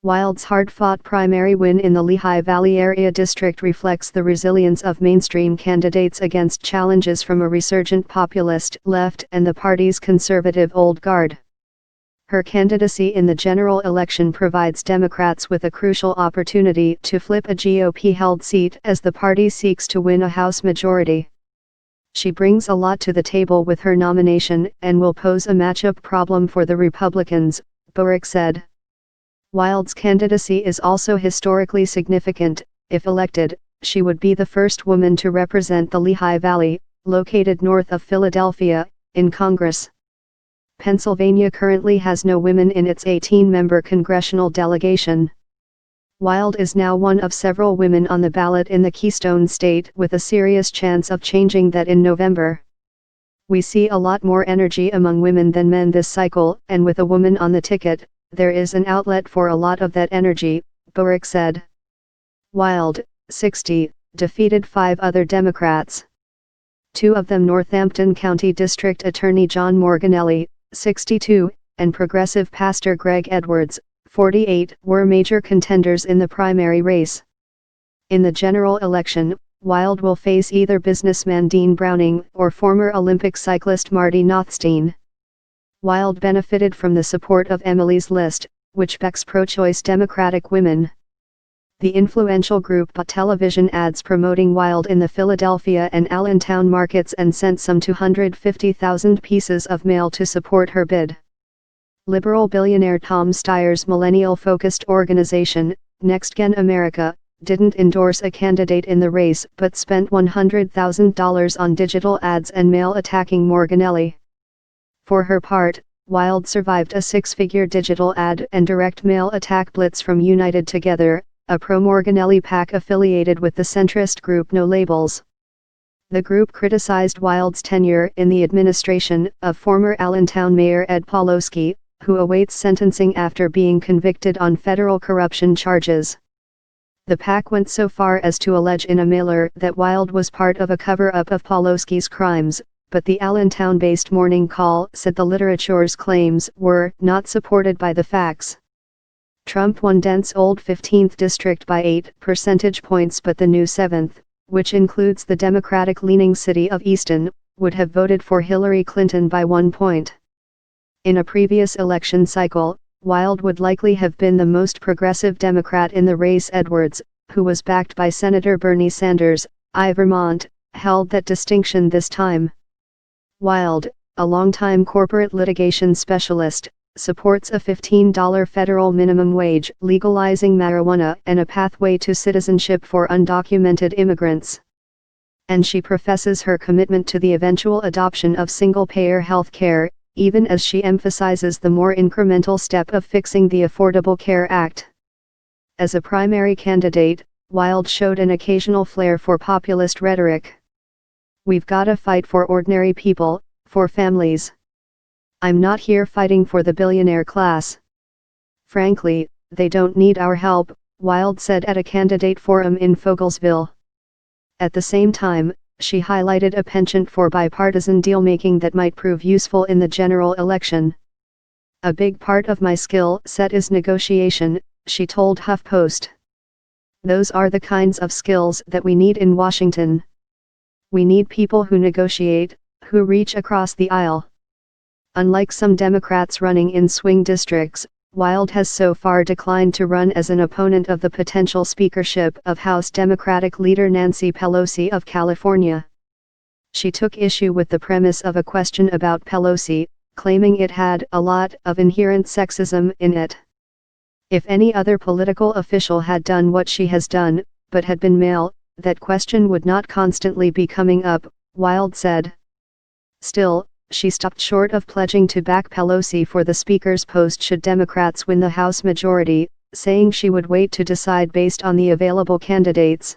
Wild's hard-fought primary win in the Lehigh Valley-area district reflects the resilience of mainstream candidates against challenges from a resurgent populist left and the party's conservative old guard. Her candidacy in the general election provides Democrats with a crucial opportunity to flip a GOP-held seat as the party seeks to win a House majority. She brings a lot to the table with her nomination and will pose a matchup problem for the Republicans, Borick said. Wild's candidacy is also historically significant. If elected, she would be the first woman to represent the Lehigh Valley, located north of Philadelphia, in Congress. Pennsylvania currently has no women in its 18-member congressional delegation. Wild is now one of several women on the ballot in the Keystone State with a serious chance of changing that in November. We see a lot more energy among women than men this cycle, and with a woman on the ticket, there is an outlet for a lot of that energy, Borick said. Wild, 60, defeated 5 other Democrats. 2 of them Northampton County District Attorney John Morganelli, 62, and progressive pastor Greg Edwards, 48, were major contenders in the primary race. In the general election, Wild will face either businessman Dean Browning or former Olympic cyclist Marty Nothstein. Wild benefited from the support of Emily's List, which backs pro-choice Democratic women. The influential group bought television ads promoting Wild in the Philadelphia and Allentown markets and sent some 250,000 pieces of mail to support her bid. Liberal billionaire Tom Steyer's millennial-focused organization, NextGen America, didn't endorse a candidate in the race but spent $100,000 on digital ads and mail attacking Morganelli. For her part, Wild survived a 6-figure digital ad and direct mail attack blitz from United Together, a pro-Morganelli PAC affiliated with the centrist group No Labels. The group criticized Wild's tenure in the administration of former Allentown Mayor Ed Pawlowski, who awaits sentencing after being convicted on federal corruption charges. The PAC went so far as to allege in a mailer that Wild was part of a cover-up of Pawlowski's crimes, but the Allentown-based Morning Call said the literature's claims were not supported by the facts. Trump won Dent's old 15th district by 8 percentage points, but the new 7th, which includes the Democratic-leaning city of Easton, would have voted for Hillary Clinton by 1 point. In a previous election cycle, Wild would likely have been the most progressive Democrat in the race. Edwards, who was backed by Senator Bernie Sanders, I. Vermont, held that distinction this time. Wild, a longtime corporate litigation specialist, supports a $15 federal minimum wage, legalizing marijuana, and a pathway to citizenship for undocumented immigrants. And she professes her commitment to the eventual adoption of single-payer health care, even as she emphasizes the more incremental step of fixing the Affordable Care Act. As a primary candidate, Wild showed an occasional flair for populist rhetoric. "We've gotta fight for ordinary people, for families. I'm not here fighting for the billionaire class. Frankly, they don't need our help," Wild said at a candidate forum in Fogelsville. At the same time, she highlighted a penchant for bipartisan deal-making that might prove useful in the general election. "A big part of my skill set is negotiation," she told HuffPost. "Those are the kinds of skills that we need in Washington. We need people who negotiate, who reach across the aisle." Unlike some Democrats running in swing districts, Wild has so far declined to run as an opponent of the potential speakership of House Democratic leader Nancy Pelosi of California. She took issue with the premise of a question about Pelosi, claiming it had a lot of inherent sexism in it. "If any other political official had done what she has done, but had been male, that question would not constantly be coming up," Wild said. Still, she stopped short of pledging to back Pelosi for the Speaker's post should Democrats win the House majority, saying she would wait to decide based on the available candidates.